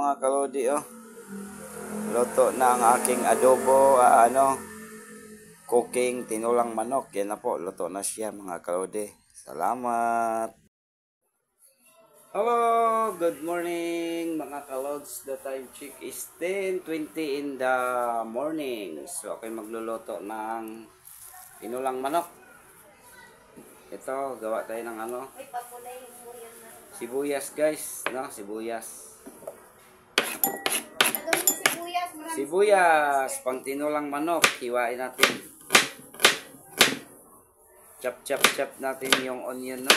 mga kalodi, oh. Luto na ang aking adobo, cooking tinulang manok. Yan na po, luto na siya mga kalodi. Salamat. Hello, good morning mga kalods. The time check is 10:20 in the morning. So ako'y magluluto ng tinulang manok. Ito, gawa tayo ng sibuyas guys, no? Sibuyas. Sibuyas, pang tinulang manok. Hiwain natin. Chop natin yung onion, no?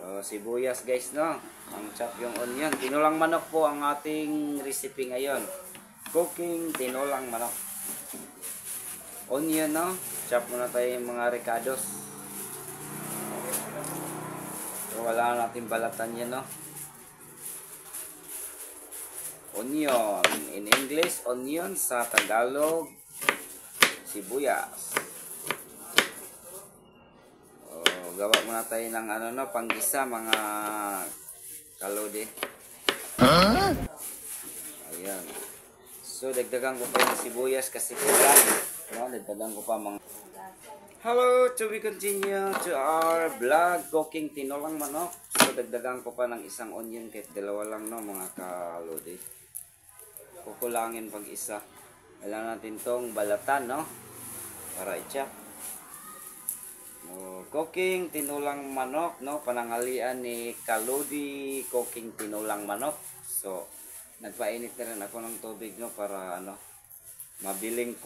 So, sibuyas guys, no? Ang chop yung onion. Tinulang manok po ang ating recipe ngayon. Cooking tinulang manok. Onion, no? Chop muna tayo yung mga ricados. So, wala natin balatan yan, no? Onion. In English, onion. Sa Tagalog, sibuyas. O, gawa muna tayo ng panggisa mga kalodi. Ayan. So, dagdagan ko pa yung sibuyas kasi kulang. No, dagdagan ko pa mga... Hello, to we continue to our vlog, cooking tinulang manok. So, dagdagan ko pa ng isang onion kahit dalawa lang, no, mga kalodi. Kukulangin pag isa. Kailangan natin tong balatan, no? Para i-chop. Cooking tinulang manok, no? Panangalian ni Kalodi, cooking tinulang manok. So, nagpainit na rin ako ng tubig, no? Para, mabilis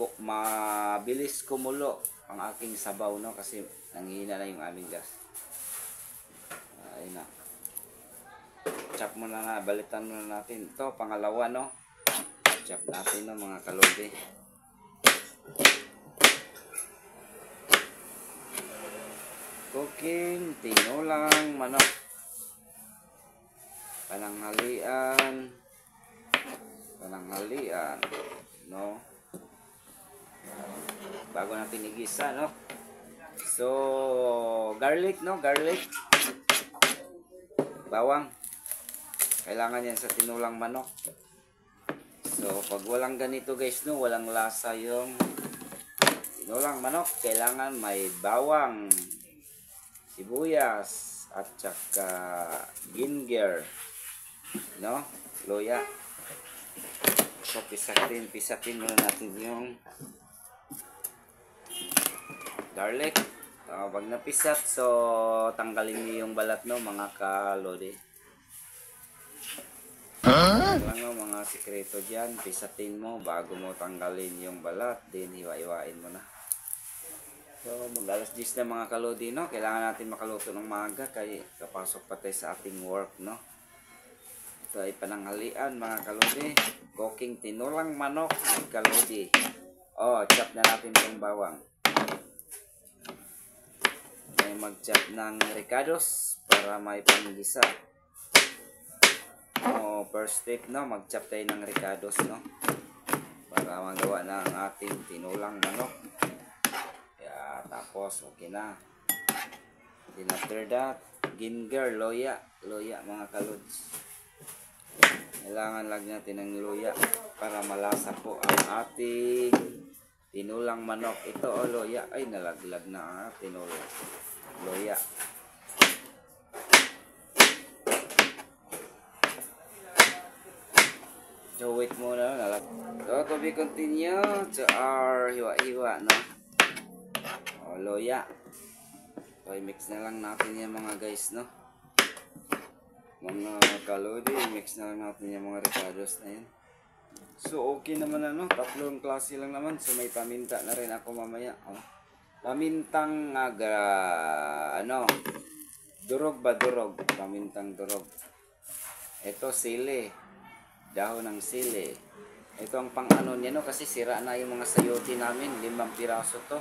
kumulo ang aking sabaw, no? Kasi nanghihina na yung aming gas. Ayun na. Chop muna na, balitan muna natin. Ito, pangalawa, no? Chop natin, no, mga kalodi. Cooking tinulang manok. Pananghalian, no? Bago natin igisa, no? So, garlic, no? Garlic. Bawang. Kailangan yan sa tinulang manok. So, pag walang ganito guys, no, walang lasa yung tinulang manok. Kailangan may bawang, sibuyas, at saka ginger, no, loya. So, pisatin muna natin yung garlic. Pag napisat, so, tanggalin niyo yung balat, no, mga kalodi. Lang, no, mga sikreto dyan, pisatin mo bago mo tanggalin yung balat, then hiwa-hiwain mo na. So, mag-alas 10 na mga kalodi, no? Kailangan natin makaluto ng maaga kaya kapasok pa tayo sa ating work, no? Ito ay pananghalian mga kalodi. Cooking tinulang manok, kalodi. Oh, chop na natin yung bawang. May mag-chop ng ricados para may panggisa. First step, no, mag-chop tayo ng ricados, no, para magawa na ang ating tinulang manok. Kaya tapos okay na. Then after that, ginger, loya mga kalods. Kailangan lang natin ng loya para malasa po ang ating tinulang manok. Ito, loya, ay nalaglag na ang tinulang loya. So wait muna, so to be continue to our hiwa-hiwa, no? Loya. So i-mix na lang natin yan mga guys, no? Mga kalodi, i-mix na lang natin yung mga ricados na yan. So okay naman, no? Tatlong klase lang naman. So may paminta na rin ako mamaya. Pamintang durog ba durog? Pamintang durog. Ito sili. Dahon ng sili. Ito ang pang niya, no, kasi sira na yung mga sayote namin. 5 piraso to.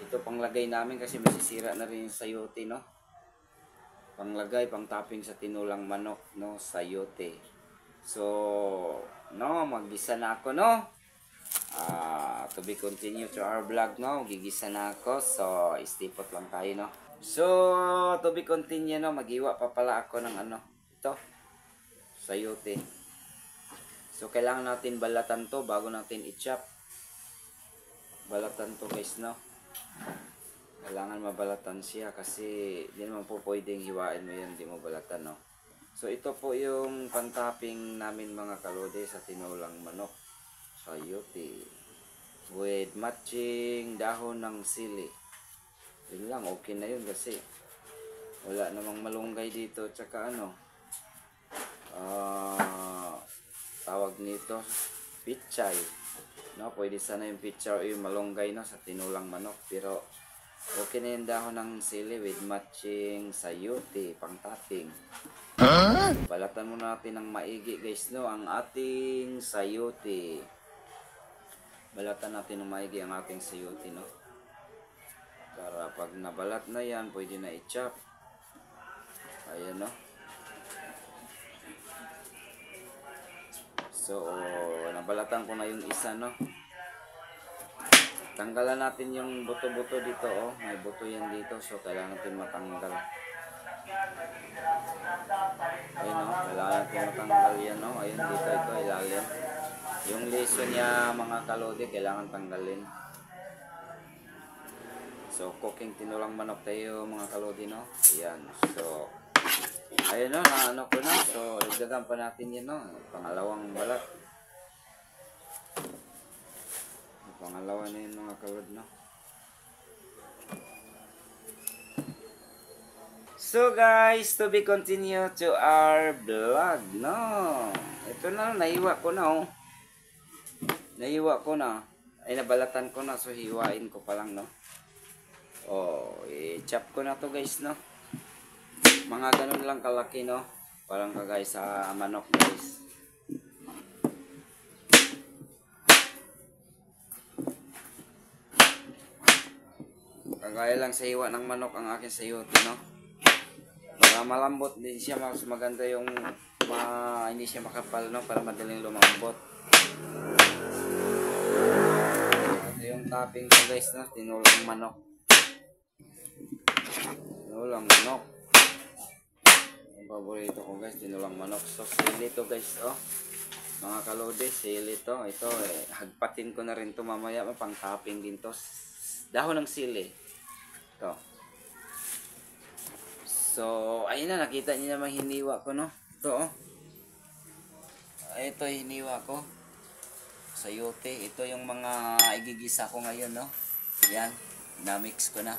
Ito panglagay namin kasi masisira na rin yung sayote, no. Panglagay, pang topping sa tinulang manok, no, sayote. So, no, maggisa na ako, no. To be continue to our vlog, no. Gigisa na ako. So, istipot lang tayo, no. So, to be continue, no, magiwa pa pala ako ng ano, ito, sayote. So, kailangan natin balatan to bago natin i-chop. Balatan to guys, no. Kailangan mabalatan siya kasi di naman po pwedeng hiwain mo yan, di mo balatan, no. So, ito po yung pantopping namin mga kalode sa tinulang manok. Sayote. With matching dahon ng sili. Yun lang, okay na yun kasi wala namang malunggay dito. Tsaka ano, tawag nito, pichay. No, pwede sana yung pichay o yung malunggay, no, sa tinulang manok. Pero okay na yung dahon ng sili with matching sayote, pang topping. Balatan mo natin ng maigi guys, no, ang ating sayote. Balatan natin ng maigi ang ating sayote, no. Para pag nabalat na yan, pwede na i-chop. Ayan, no. So, nabalatan ko na yung isa, no. Tanggalan natin yung buto-buto dito, oh. May buto yan dito, so kailangan natin matanggal. Ayun, no. Kailangan natin matanggal yan, no. Ayun dito, ito, ilalim. Yung liso niya, mga kalode, kailangan tanggalin. So, cooking tinulang manok tayo, mga kalode, no. Ayan. So, ayun, no. Naano ko na. So, igdagan pa natin yan, no. Pangalawang balat. Pangalawa na yun, mga kalode, no. So guys, to be continue to our vlog, no. Ito na, naiwa ko na, oh. Naiwa ko na. Ay, nabalatan ko na, so hiwain ko pa lang, no. Oh, i-chop ko na to guys, no. Mga ganun lang kalaki, no. Parang kagaya sa manok, guys. Kagaya lang sa hiwa ng manok ang aking sayote, no. Para malambot din siya, mas maganda yung hindi siya makapal, no, para madaling lumambot. Ito yung topping ko guys, no, tinulang manok. Tinulang manok. Ang paborito ko guys, tinulang manok. So, sili to guys, oh. Mga kalode, sili to. Ito, hagpatin ko na rin to mamaya, pang topping din to. Dahon ng sili. Ito. So, ayun na, nakita niyo naman hiniwa ko, no? Ito, oh. Ito, hiniwa ko. Sayote. Ito yung mga igigisa ko ngayon, no? Yan. Na-mix ko na.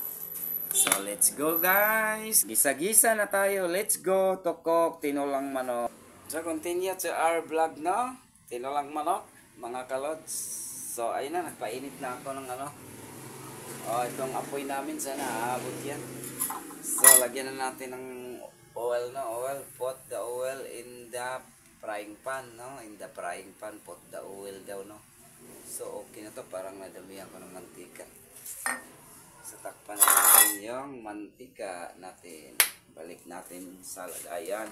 So, let's go, guys! Gisa-gisa na tayo. Let's go to cook tinulang manok. So, continue to our vlog, no? Tinulang manok, mga kalods. So, ayun na, nagpainit na ako ng ano. Oh, itong apoy namin, sana aabot yan. So, lagyan na natin ng oil, no? Oil, put the oil in the frying pan, no? In the frying pan, put the oil daw, no? So, okay na to. Parang nadamihan ko ng mantika. So, takpan natin yung mantika natin. Balik natin sa lagayan.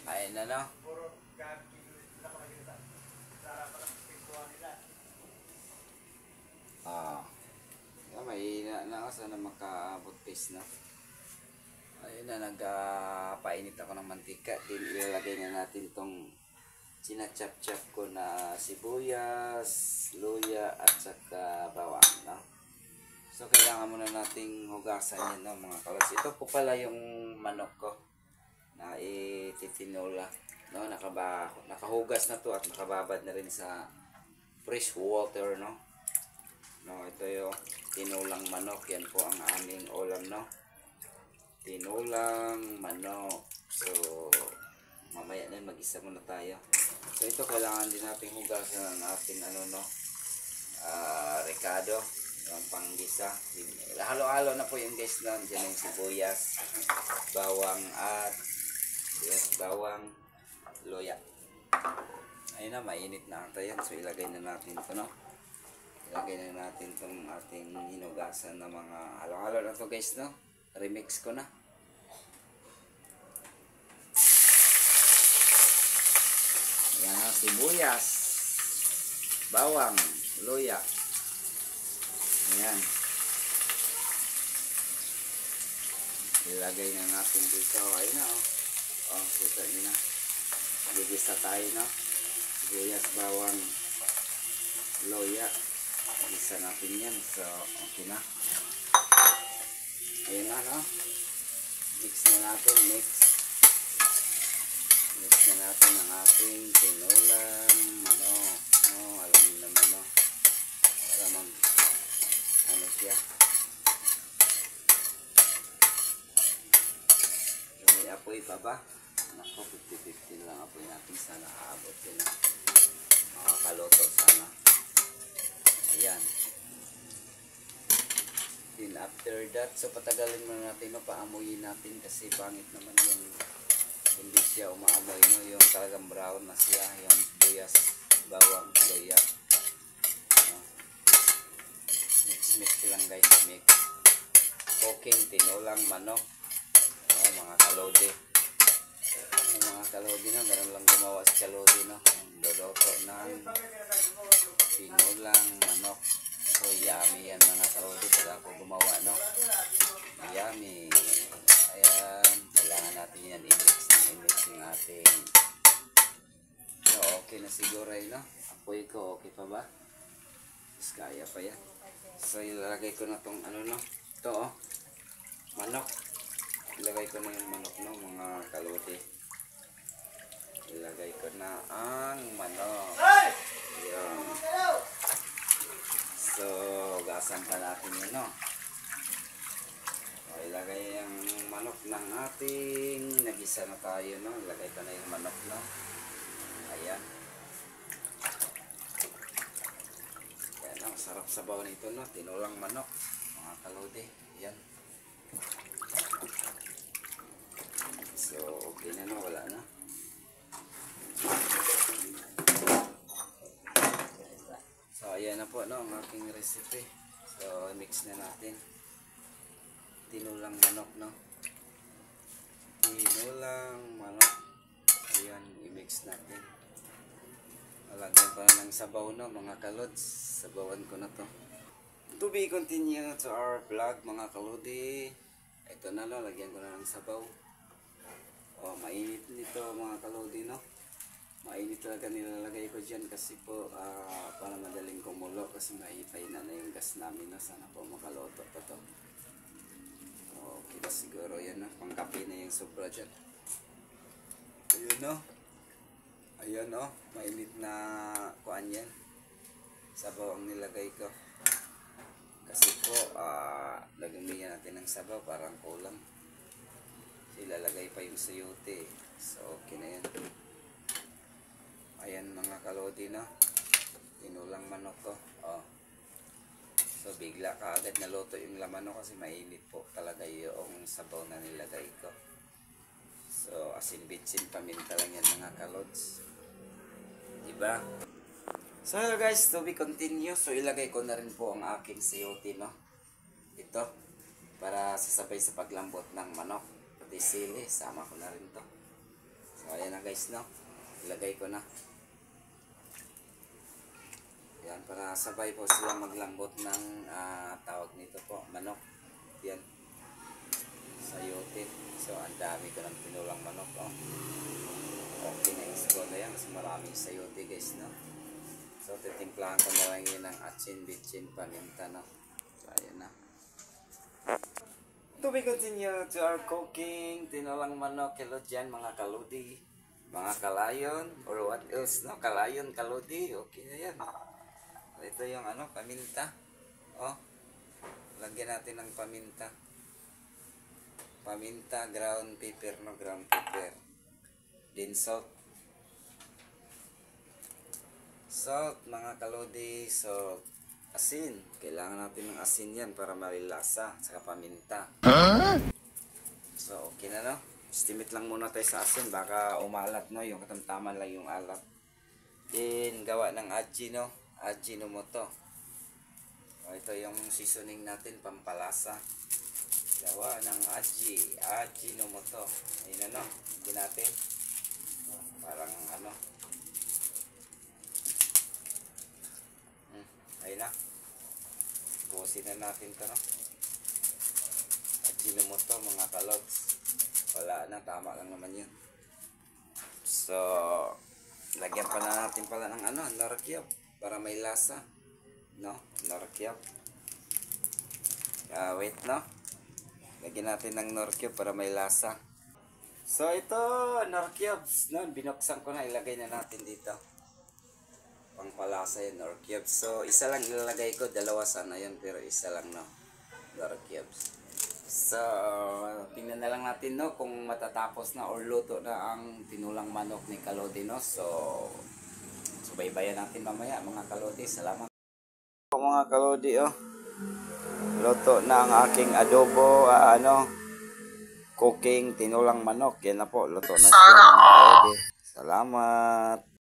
Ayun na, no? May na sana makaabot paste na. Ayun na, nagpainit ako ng mantika. Ilalagay na natin itong sinachap-chap ko na sibuyas, luya at saka bawang, no? So, kailangan muna nating hugasan yan, no, mga kalas. Ito po pala yung manok ko na ititinola, no? Nakahugas na to at nakababad na rin sa fresh water, no? No, ito yung tinulang manok. Yan po ang aming ulam, no? Tinulang manok. So, mamaya na mag-isa muna tayo. So, ito kailangan din natin hugasan ng ating ano, no? Recado. Yung panggisa. Halo-halo na po yung guys, no? Diyan yung sibuyas, bawang at bawang, luya. Ayun na, mainit na ata yan. So, ilagay na natin ito, no? Ilagay na natin itong ating hinugasan na mga halo-halo na ito guys, no? Remix ko na. Yan na, sibuyas, bawang, luya. Ayan. Ilagay na natin dito. Ayun na oh. Oh, kita nyo na. Gigisa tayo na. Sibuyas, bawang, loya. Gisa natin yan. So, okay na. Ayun na, no? Mix na natin. Mix na natin ang ating tinulang manok. Oh, alam niyo naman, no? Para mag, ano siya. May apoy pa ba? Nako, 50-50 lang apoy natin. Sana aabot yun na. Makakaloto sana. Ayan. Then after that, so patagalin muna natin, no, paamuyin natin kasi pangit naman yung hindi siya umaamoy, no, yung talagang brown na siya, yung sibuyas, bawang, loya. Mix lang guys, mix. Cooking tinulang manok. Mga kalodi. Mga kalodi na, ganun lang gumawa si kalodi, no. Luluto ng tinulang manok. So yummy yan mga kalodi pag ako gumawa, no. Yummy. Ayan, kailangan natin yan i-mix yung ating. So okay na siguro no. Apoy ko okay pa ba? Mas kaya pa yan. So ilalagay ko na tong ano, no. Ito oh, manok. Ilagay ko na yung manok, no, mga kalodi. Ilagay ko na ang manok. Ayan. So, gasan pa natin yun, no. So, ilagay yung manok ng ating nagisa na tayo, no. Ilagay ko na yung manok, no. Ayan. Ayan, no. Sarap sabaw nito, no. Tinulang manok, mga kalodi. Ayan. So, okay na, no. Wala na. So, ayan na po, no, ang aking recipe. So, mix na natin. Tinulang manok, no. Tinulang manok. Ayan, i-mix natin. Alagyan ko na ng sabaw, no, mga kalods. Sabawan ko na to. To be continued to our vlog, mga kalodi. Ito na, no, lagyan ko na ng sabaw. Oh, mainit nito, mga kalodi, no. Mainit talaga nilalagay ko dyan kasi po para madaling kumulo kasi mahipay na yung gas namin, no. Sana po makaloto pa to. Okay na siguro yan, no. Pangkape na yung sobra dyan. Ayun, no. Ayun, no. Mainit na kuan yan. Sabaw ang nilagay ko. Kasi po lagyan natin ng sabaw parang kulang. Ilalagay pa yung sayote. So okay na yan. Ayan mga kalodi, no. Tinulang manok ko. Oh. So bigla ka agad naluto yung laman, no, kasi mainit po talaga yung sabaw na nilagay ko. So asin bitsin paminta lang yan mga kalods. Diba? So hello guys, to be continue. So ilagay ko na rin po ang aking sayote, no. Ito. Para sasabay sa paglambot ng manok. Pati sili, sama ko na rin to. So ayan na guys, no. Ilagay ko na. Yan, para sabay po sila maglambot ng tawag nito po, manok. Yan. Sayote. So, ang dami ko ng tinulang manok. Oh. Okay na yung skola yan kasi maraming sayote guys, no. So, titimplahan ko na lang yun ng atsin, bitsin, paminta, no. So, ayan na. To be continued to our cooking. Tinulang manok. Hello dyan mga kalodi. Mga kalayon. Or what else, no. Kalayon, kalodi. Okay na yan. Ito yung ano, paminta. Oh. Lagyan natin ng paminta. Paminta, ground pepper, no, ground pepper. Then salt. Salt, mga kalodi. So, asin. Kailangan natin ng asin yan para malilasa. Saka paminta. So, okay na, no. Estimate lang muna tayo sa asin. Baka umalat, no. Yung katamtaman lang yung alat. Then, gawa ng aji, no. Ajinomoto. O, ito yung seasoning natin, pampalasa. Gawa ng Ajinomoto. Ayun, ano, hindi natin. Parang ano. Ayun na. Busin na natin ito, no. sino mo to mga kalods. Wala na, tama lang naman yun. So, lagyan pa na natin pala ng ano, nor cube para may lasa. No? Nor cube. Wait, no? Lagyan natin ng nor cube para may lasa. So, ito, nor cubes. No? Binuksan ko na, ilagay na natin dito. Pangpalasa yun, nor cubes. So, isa lang ilalagay ko, dalawa sana yun, pero isa lang, no? Nor cubes. So, tingnan na lang natin, no, kung matatapos na or luto na ang tinulang manok ni Kalodi, no? So, subaybayan natin mamaya, mga Kalodi. Salamat. Mga Kalodi, oh. Luto na ang aking adobo, cooking tinulang manok. Yan na po, luto na siya, mga Kalodi. Salamat.